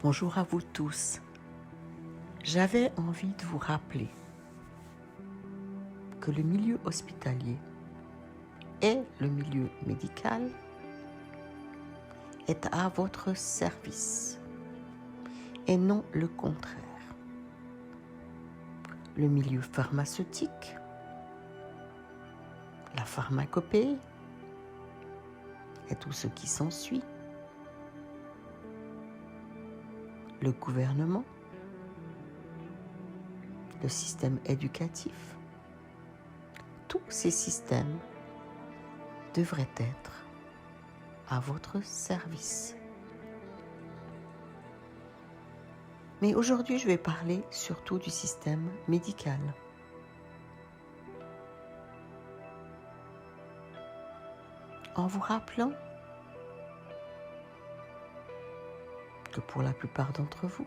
Bonjour à vous tous. J'avais envie de vous rappeler que le milieu hospitalier et le milieu médical est à votre service et non le contraire. Le milieu pharmaceutique, la pharmacopée et tout ce qui s'ensuit, le gouvernement, le système éducatif, tous ces systèmes devraient être à votre service. Mais aujourd'hui, je vais parler surtout du système médical. En vous rappelant que pour la plupart d'entre vous,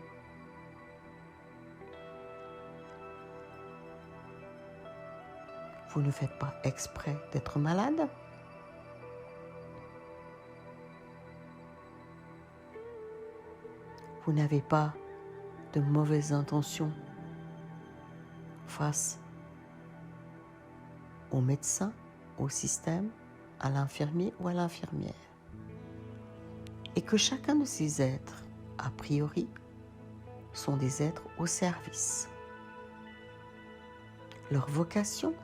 vous ne faites pas exprès d'être malade. Vous n'avez pas de mauvaises intentions face au médecin, au système, à l'infirmier ou à l'infirmière. Et que chacun de ces êtres, a priori, sont des êtres au service. Leur vocation,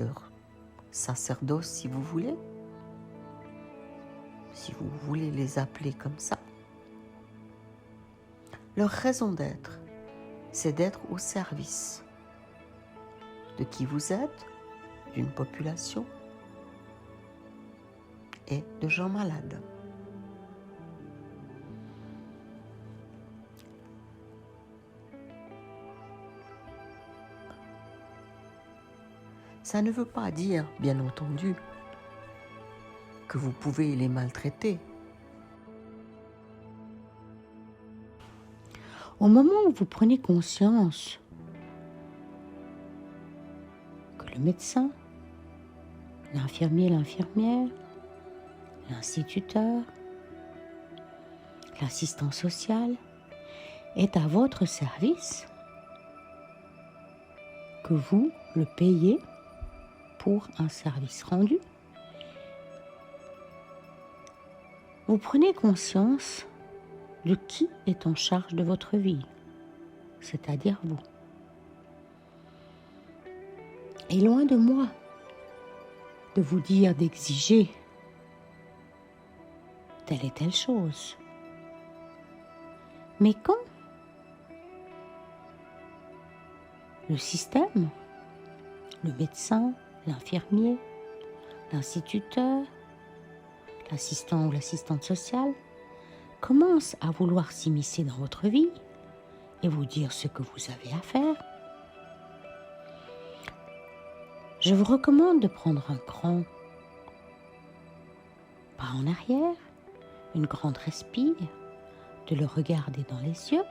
leur sacerdoce si vous voulez les appeler comme ça, leur raison d'être, c'est d'être au service de qui vous êtes, d'une population et de gens malades. Ça ne veut pas dire, bien entendu, que vous pouvez les maltraiter. Au moment où vous prenez conscience que le médecin, l'infirmier, l'infirmière, l'instituteur, l'assistant social est à votre service, que vous le payez pour un service rendu, vous prenez conscience de qui est en charge de votre vie, c'est-à-dire vous. Et loin de moi de vous dire d'exiger telle et telle chose. Mais quand le système, le médecin, l'infirmier, l'instituteur, l'assistant ou l'assistante sociale commence à vouloir s'immiscer dans votre vie et vous dire ce que vous avez à faire, je vous recommande de prendre un grand pas en arrière, une grande respire, de le regarder dans les yeux,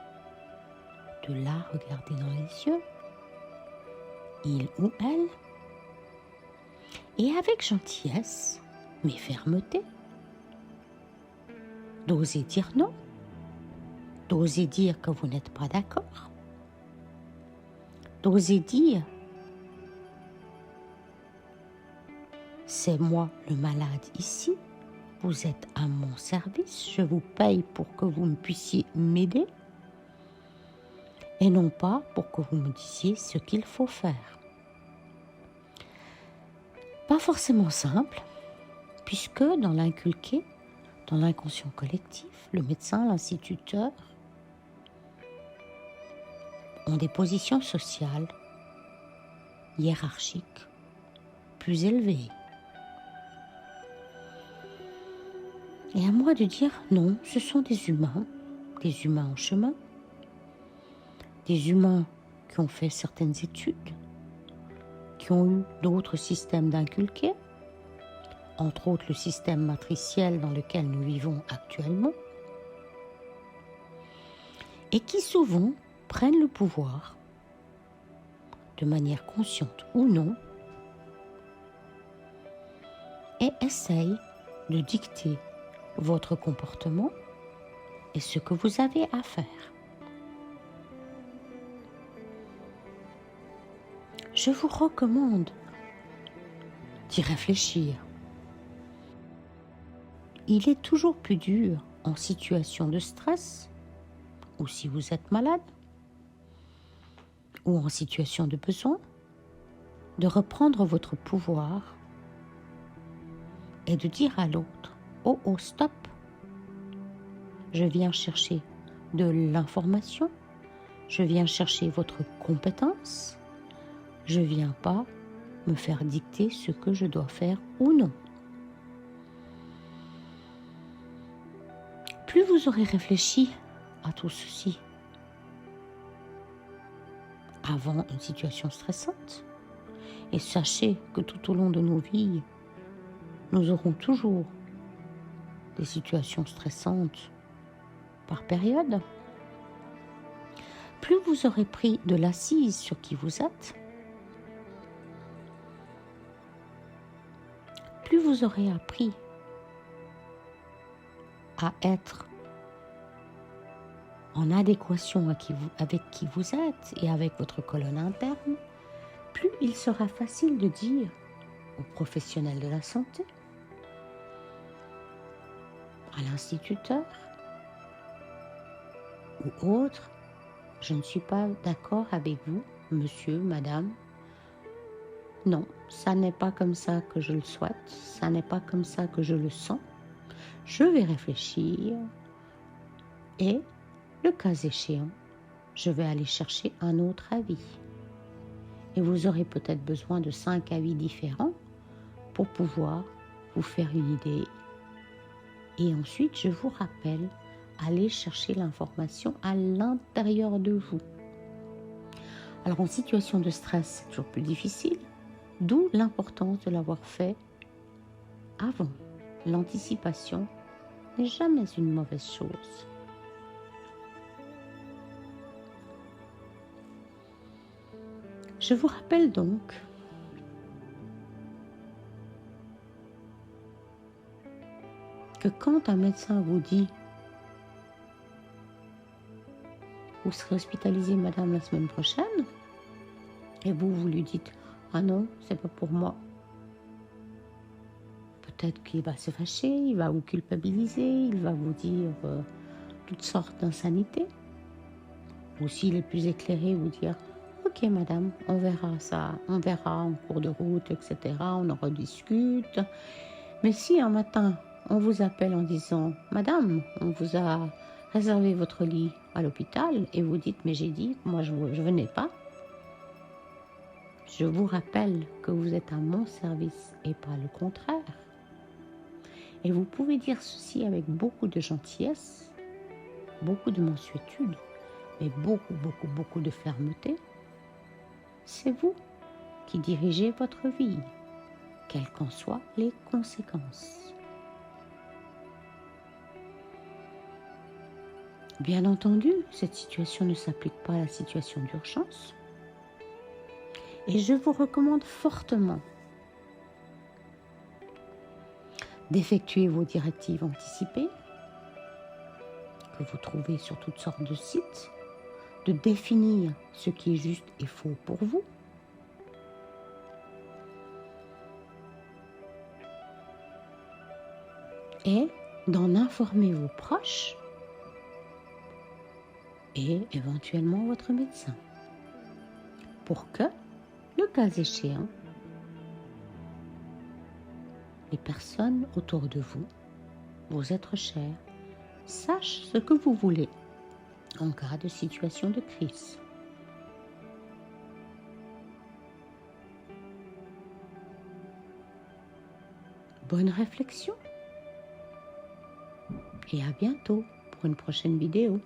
de la regarder dans les yeux, il ou elle, et avec gentillesse, mais fermeté, d'oser dire non, d'oser dire que vous n'êtes pas d'accord, d'oser dire c'est moi le malade ici, vous êtes à mon service, je vous paye pour que vous puissiez m'aider et non pas pour que vous me disiez ce qu'il faut faire. Pas forcément simple, puisque dans l'inculqué, dans l'inconscient collectif, le médecin, l'instituteur ont des positions sociales, hiérarchiques, plus élevées. Et à moi de dire non, ce sont des humains en chemin, des humains qui ont fait certaines études, qui ont eu d'autres systèmes d'inculqués, entre autres le système matriciel dans lequel nous vivons actuellement, et qui souvent prennent le pouvoir, de manière consciente ou non, et essayent de dicter votre comportement et ce que vous avez à faire. Je vous recommande d'y réfléchir. Il est toujours plus dur en situation de stress, ou si vous êtes malade, ou en situation de besoin, de reprendre votre pouvoir et de dire à l'autre, oh, oh, stop, je viens chercher de l'information, je viens chercher votre compétence, je viens pas me faire dicter ce que je dois faire ou non. Plus vous aurez réfléchi à tout ceci avant une situation stressante, et sachez que tout au long de nos vies, nous aurons toujours des situations stressantes par période, plus vous aurez pris de l'assise sur qui vous êtes, plus vous aurez appris à être en adéquation avec qui vous êtes et avec votre colonne interne, plus il sera facile de dire aux professionnels de la santé, à l'instituteur ou autre, je ne suis pas d'accord avec vous, monsieur, madame. Non, ça n'est pas comme ça que je le souhaite, ça n'est pas comme ça que je le sens. Je vais réfléchir et, le cas échéant, je vais aller chercher un autre avis. Et vous aurez peut-être besoin de 5 avis différents pour pouvoir vous faire une idée. Et ensuite, je vous rappelle, allez chercher l'information à l'intérieur de vous. Alors, en situation de stress, c'est toujours plus difficile, d'où l'importance de l'avoir fait avant. L'anticipation n'est jamais une mauvaise chose. Je vous rappelle donc que quand un médecin vous dit « Vous serez hospitalisée, madame, la semaine prochaine », et vous lui dites « Ah non, c'est pas pour moi », peut-être qu'il va se fâcher, il va vous culpabiliser, il va vous dire toutes sortes d'insanités. Ou s'il est plus éclairé, vous dire « Ok, madame, on verra ça, on verra en cours de route, etc. On en rediscute. » Mais si un matin, on vous appelle en disant « Madame, on vous a réservé votre lit à l'hôpital » et vous dites « Mais j'ai dit, moi je venais pas », je vous rappelle que vous êtes à mon service et pas le contraire. Et vous pouvez dire ceci avec beaucoup de gentillesse, beaucoup de mansuétude, mais beaucoup de fermeté. C'est vous qui dirigez votre vie, quelles qu'en soient les conséquences. Bien entendu, cette situation ne s'applique pas à la situation d'urgence. Et je vous recommande fortement d'effectuer vos directives anticipées, que vous trouvez sur toutes sortes de sites, de définir ce qui est juste et faux pour vous, et d'en informer vos proches et éventuellement votre médecin, pour que, le cas échéant, les personnes autour de vous, vos êtres chers, sachent ce que vous voulez en cas de situation de crise. Bonne réflexion et à bientôt pour une prochaine vidéo.